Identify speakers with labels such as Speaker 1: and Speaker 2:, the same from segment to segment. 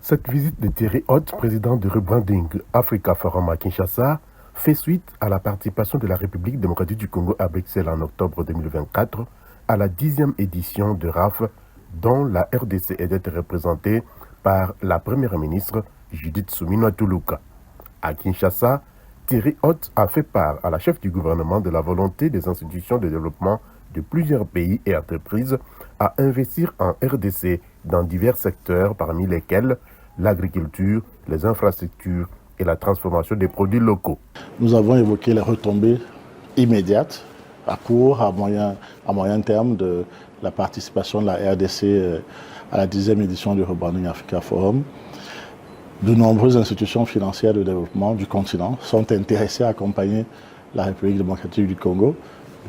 Speaker 1: Cette visite de Thierry Hott, président du Rebranding Africa Forum à Kinshasa, fait suite à la participation de la République démocratique du Congo à Bruxelles en octobre 2024 à la 10e édition de RAF, dont la RDC était représentée par la première ministre Judith Suminwa Tuluka. À Kinshasa, Thierry Hott a fait part à la chef du gouvernement de la volonté des institutions de développement de plusieurs pays et entreprises à investir en RDC dans divers secteurs, parmi lesquels l'agriculture, les infrastructures et la transformation des produits locaux.
Speaker 2: Nous avons évoqué les retombées immédiates, à court, à moyen terme, de la participation de la RDC à la 10e édition du Rebranding Africa Forum. De nombreuses institutions financières de développement du continent sont intéressées à accompagner la République démocratique du Congo.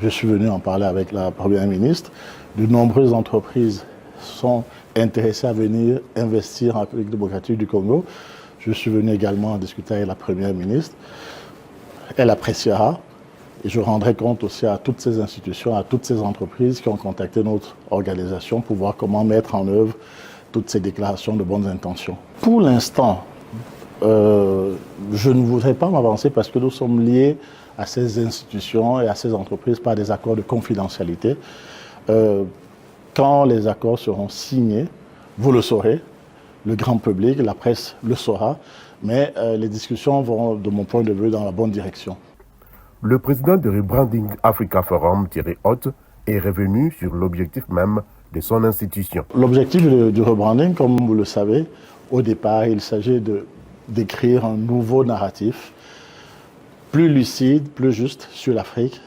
Speaker 2: Je suis venu en parler avec la Première ministre. De nombreuses entreprises sont intéressées à venir investir en République démocratique du Congo. Je suis venu également en discuter avec la Première ministre. Elle appréciera et je rendrai compte aussi à toutes ces institutions, à toutes ces entreprises qui ont contacté notre organisation pour voir comment mettre en œuvre toutes ces déclarations de bonnes intentions. Pour l'instant, je ne voudrais pas m'avancer parce que nous sommes liés à ces institutions et à ces entreprises par des accords de confidentialité. Quand les accords seront signés, vous le saurez, le grand public, la presse le saura, mais les discussions vont, de mon point de vue, dans la bonne direction.
Speaker 1: Le président du Rebranding Africa Forum, Thierry Hott, est revenu sur l'objectif même de son institution.
Speaker 2: L'objectif du rebranding, comme vous le savez, au départ, il s'agit d'écrire un nouveau narratif, plus lucide, plus juste sur l'Afrique.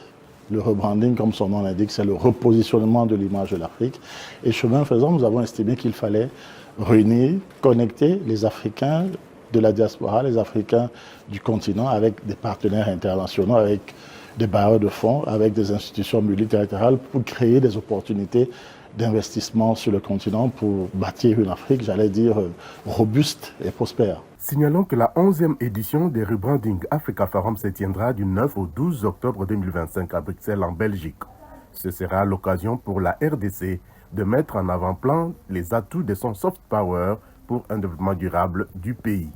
Speaker 2: Le rebranding, comme son nom l'indique, c'est le repositionnement de l'image de l'Afrique. Et chemin faisant, nous avons estimé qu'il fallait réunir, connecter les Africains de la diaspora, les Africains du continent, avec des partenaires internationaux, avec des bailleurs de fonds, avec des institutions multilatérales pour créer des opportunités d'investissement sur le continent pour bâtir une Afrique, j'allais dire, robuste et prospère.
Speaker 1: Signalons que la 11e édition des Rebranding Africa Forum se tiendra du 9 au 12 octobre 2025 à Bruxelles, en Belgique. Ce sera l'occasion pour la RDC de mettre en avant-plan les atouts de son soft power pour un développement durable du pays.